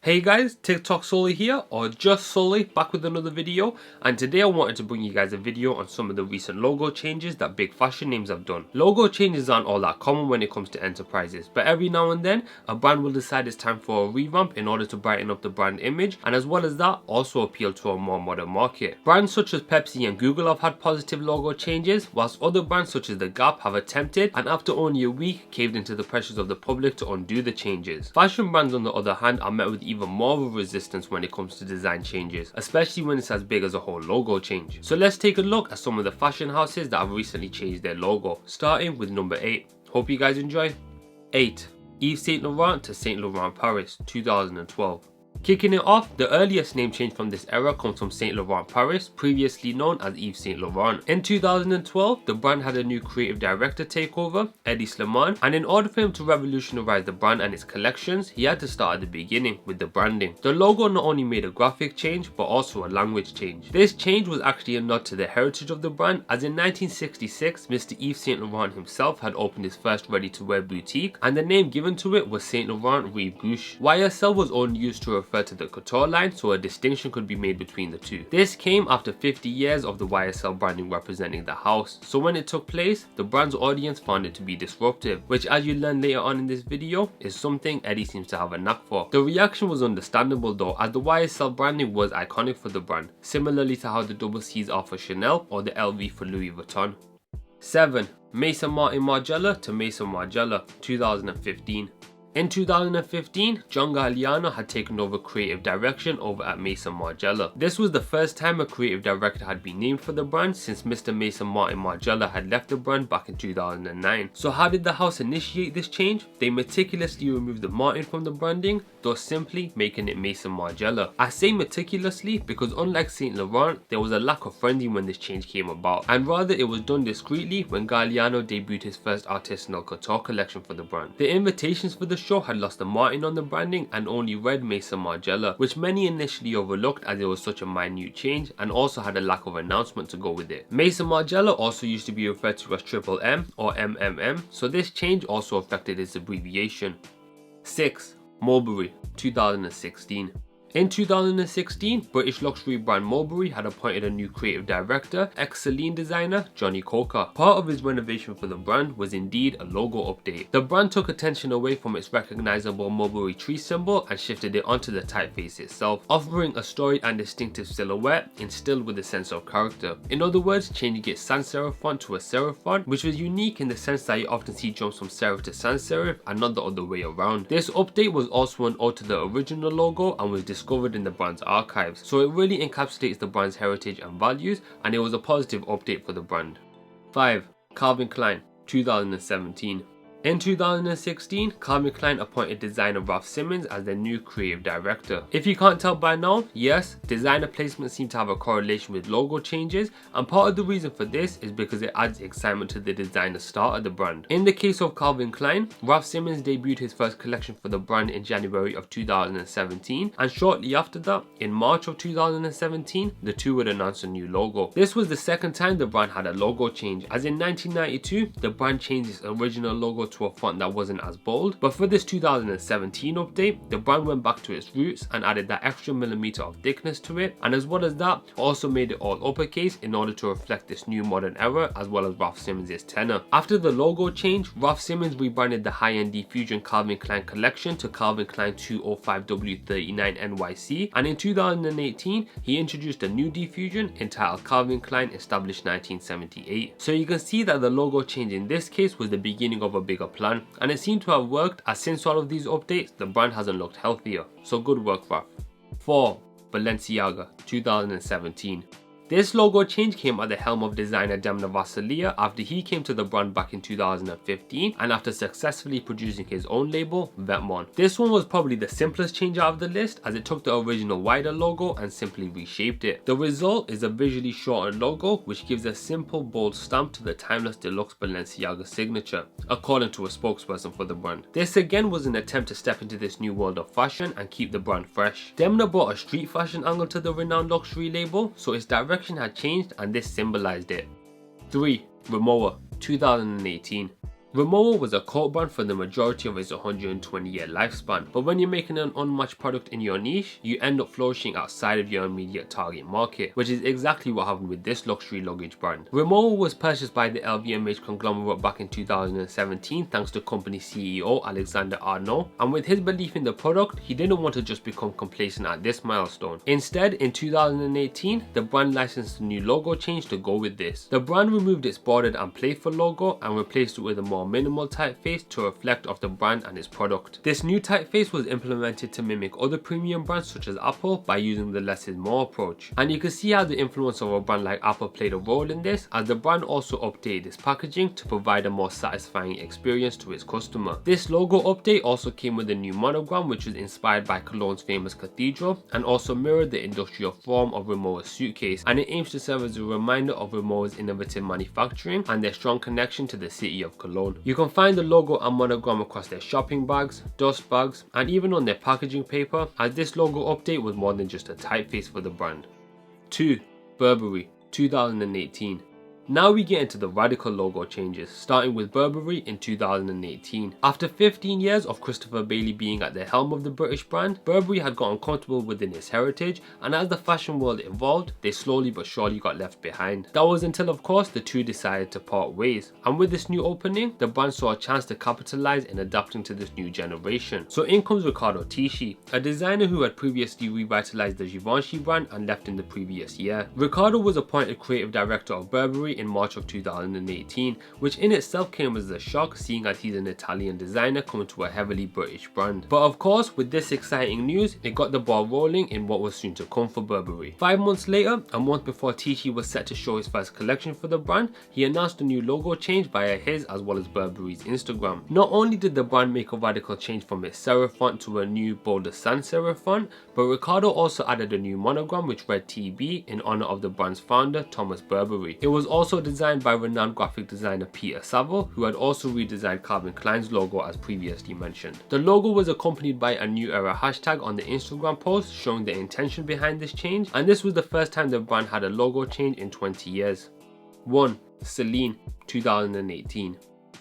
Hey guys, TikTok Sully here, or just Sully, back with another video, and today I wanted to bring you guys a video on some of the recent logo changes that big fashion names have done. Logo changes aren't all that common when it comes to enterprises, but every now and then a brand will decide it's time for a revamp in order to brighten up the brand image, and as well as that, also appeal to a more modern market. Brands such as Pepsi and Google have had positive logo changes, whilst other brands such as The Gap have attempted, and after only a week caved into the pressures of the public to undo the changes. Fashion brands on the other hand are met with even more of a resistance when it comes to design changes, especially when it's as big as a whole logo change. So let's take a look at some of the fashion houses that have recently changed their logo, starting with number 8. Hope you guys enjoy. 8. Yves Saint Laurent to Saint Laurent Paris, 2012. Kicking it off, the earliest name change from this era comes from Saint Laurent Paris, previously known as Yves Saint Laurent. In 2012, the brand had a new creative director take over, Eddie Slimane, and in order for him to revolutionize the brand and its collections, he had to start at the beginning with the branding. The logo not only made a graphic change, but also a language change. This change was actually a nod to the heritage of the brand, as in 1966, Mr. Yves Saint Laurent himself had opened his first ready-to-wear boutique, and the name given to it was Saint Laurent Rive Gauche. YSL was only used to refer to the couture line, so a distinction could be made between the two. This came after 50 years of the YSL branding representing the house, so when it took place, the brand's audience found it to be disruptive, which, as you learn later on in this video, is something Eddie seems to have a knack for. The reaction was understandable though, as the YSL branding was iconic for the brand, similarly to how the double C's are for Chanel or the LV for Louis Vuitton. 7. Maison Margiela to Maison Margiela, 2015. In 2015, John Galliano had taken over creative direction over at Maison Margiela. This was the first time a creative director had been named for the brand since Mr. Maison Margiela had left the brand back in 2009. So how did the house initiate this change? They meticulously removed the Martin from the branding, thus simply making it Maison Margiela. I say meticulously because unlike Saint Laurent, there was a lack of frenzy when this change came about, and rather it was done discreetly when Galliano debuted his first artisanal couture collection for the brand. The invitations for the show had lost the Martin on the branding and only read Maison Margiela, which many initially overlooked as it was such a minute change and also had a lack of announcement to go with it. Maison Margiela also used to be referred to as Triple M or MMM, so this change also affected its abbreviation. 6. MULBERRY, 2016. In 2016, British luxury brand MULBERRY had appointed a new creative director, ex-Celine designer Johnny Coker. Part of his renovation for the brand was indeed a logo update. The brand took attention away from its recognizable mulberry tree symbol and shifted it onto the typeface itself, offering a storied and distinctive silhouette instilled with a sense of character. In other words, changing its sans serif font to a serif font, which was unique in the sense that you often see jumps from serif to sans serif and not the other way around. This update was also an ode to the original logo and was discovered in the brand's archives, so it really encapsulates the brand's heritage and values, and it was a positive update for the brand. 5. Calvin Klein, 2017. In 2016, Calvin Klein appointed designer Ralph Simmons as their new creative director. If you can't tell by now, yes, designer placements seem to have a correlation with logo changes, and part of the reason for this is because it adds excitement to the designer's start of the brand. In the case of Calvin Klein, Ralph Simmons debuted his first collection for the brand in January of 2017, and shortly after that, in March of 2017, the two would announce a new logo. This was the second time the brand had a logo change, as in 1992, the brand changed its original logo to a font that wasn't as bold, but for this 2017 update, the brand went back to its roots and added that extra millimeter of thickness to it, and as well as that, also made it all uppercase in order to reflect this new modern era as well as Ralph Simmons' tenor. After the logo change, Ralph Simmons rebranded the high-end Diffusion Calvin Klein collection to Calvin Klein 205W39 NYC, and in 2018, he introduced a new diffusion entitled Calvin Klein Established 1978. So you can see that the logo change in this case was the beginning of a bigger plan, and it seemed to have worked, as since all of these updates, the brand hasn't looked healthier. So good work, Ralph. 4. Balenciaga, 2017. This logo change came at the helm of designer Demna Gvasalia after he came to the brand back in 2015 and after successfully producing his own label, Vetements. This one was probably the simplest change out of the list, as it took the original wider logo and simply reshaped it. The result is a visually shortened logo which gives a simple bold stamp to the timeless deluxe Balenciaga signature, according to a spokesperson for the brand. This again was an attempt to step into this new world of fashion and keep the brand fresh. Demna brought a street fashion angle to the renowned luxury label, so its direction had changed and this symbolized it. 3. RIMOWA, 2018. RIMOWA was a cult brand for the majority of its 120-year lifespan, but when you're making an unmatched product in your niche, you end up flourishing outside of your immediate target market, which is exactly what happened with this luxury luggage brand. RIMOWA was purchased by the LVMH conglomerate back in 2017 thanks to company CEO Alexander Arnault, and with his belief in the product, he didn't want to just become complacent at this milestone. Instead, in 2018, the brand licensed a new logo change to go with this. The brand removed its bordered and playful logo and replaced it with a more minimal typeface to reflect off the brand and its product. This new typeface was implemented to mimic other premium brands such as Apple by using the less is more approach. And you can see how the influence of a brand like Apple played a role in this, as the brand also updated its packaging to provide a more satisfying experience to its customer. This logo update also came with a new monogram which was inspired by Cologne's famous cathedral and also mirrored the industrial form of RIMOWA's suitcase, and it aims to serve as a reminder of RIMOWA's innovative manufacturing and their strong connection to the city of Cologne. You can find the logo and monogram across their shopping bags, dust bags, and even on their packaging paper, as this logo update was more than just a typeface for the brand. 2. Burberry, 2018. Now we get into the radical logo changes, starting with Burberry in 2018. After 15 years of Christopher Bailey being at the helm of the British brand, Burberry had gotten comfortable within its heritage, and as the fashion world evolved, they slowly but surely got left behind. That was until of course the two decided to part ways, and with this new opening, the brand saw a chance to capitalize in adapting to this new generation. So in comes Riccardo Tisci, a designer who had previously revitalized the Givenchy brand and left in the previous year. Riccardo was appointed creative director of Burberry in March of 2018, which in itself came as a shock seeing as he's an Italian designer coming to a heavily British brand. But of course, with this exciting news, it got the ball rolling in what was soon to come for Burberry. 5 months later, a month before Tisci was set to show his first collection for the brand, he announced a new logo change via his as well as Burberry's Instagram. Not only did the brand make a radical change from its serif font to a new bolder sans serif font, but Riccardo also added a new monogram which read TB in honor of the brand's founder Thomas Burberry. It was also designed by renowned graphic designer Peter Saville, who had also redesigned Calvin Klein's logo as previously mentioned. The logo was accompanied by a new era hashtag on the Instagram post showing the intention behind this change, and this was the first time the brand had a logo change in 20 years. 1. Celine, 2018.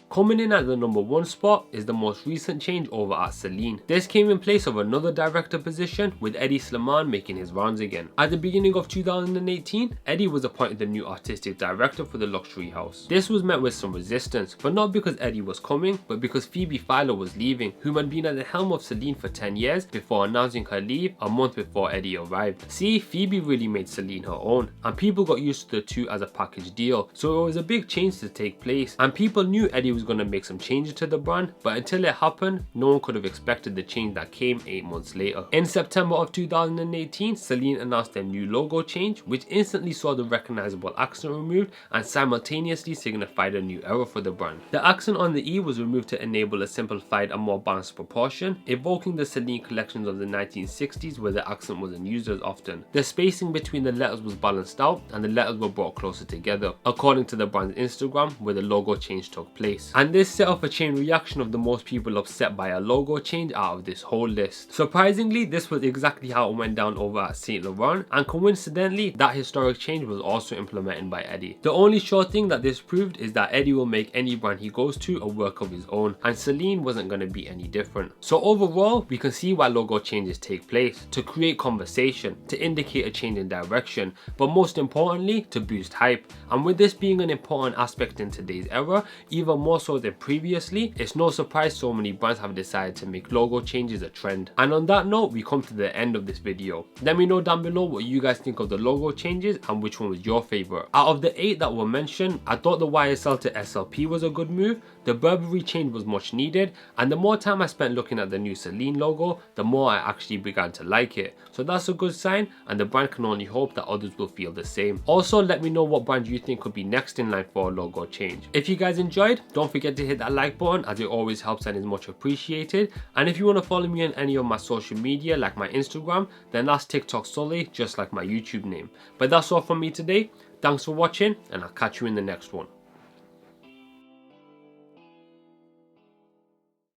Coming in at the number 1 spot is the most recent change over at Celine. This came in place of another director position, with Eddie Slimane making his rounds again. At the beginning of 2018, Eddie was appointed the new artistic director for the luxury house. This was met with some resistance, but not because Eddie was coming, but because Phoebe Philo was leaving, whom had been at the helm of Celine for 10 years before announcing her leave a month before Eddie arrived. See, Phoebe really made Celine her own, and people got used to the two as a package deal, so it was a big change to take place, and people knew Eddie was going to make some changes to the brand, but until it happened, no one could have expected the change that came 8 months later. In September of 2018, Celine announced their new logo change, which instantly saw the recognizable accent removed and simultaneously signified a new era for the brand. The accent on the E was removed to enable a simplified and more balanced proportion, evoking the Celine collections of the 1960s where the accent wasn't used as often. The spacing between the letters was balanced out and the letters were brought closer together, according to the brand's Instagram where the logo change took place. And this set off a chain reaction of the most people upset by a logo change out of this whole list. Surprisingly, this was exactly how it went down over at Saint Laurent, and coincidentally, that historic change was also implemented by Eddie. The only sure thing that this proved is that Eddie will make any brand he goes to a work of his own, and Celine wasn't going to be any different. So overall, we can see why logo changes take place, to create conversation, to indicate a change in direction, but most importantly, to boost hype. And with this being an important aspect in today's era, even more so than previously, it's no surprise so many brands have decided to make logo changes a trend. And on that note, we come to the end of this video. Let me know down below what you guys think of the logo changes and which one was your favorite. Out of the 8 that were mentioned, I thought the YSL to SLP was a good move, the Burberry change was much needed, and the more time I spent looking at the new Celine logo, the more I actually began to like it. So that's a good sign, and the brand can only hope that others will feel the same. Also, let me know what brand you think could be next in line for a logo change. If you guys enjoyed, don't forget to hit that like button, as it always helps and is much appreciated. And if you want to follow me on any of my social media like my Instagram, then that's TikTok Sully, just like my YouTube name. But that's all from me today. Thanks for watching, and I'll catch you in the next one.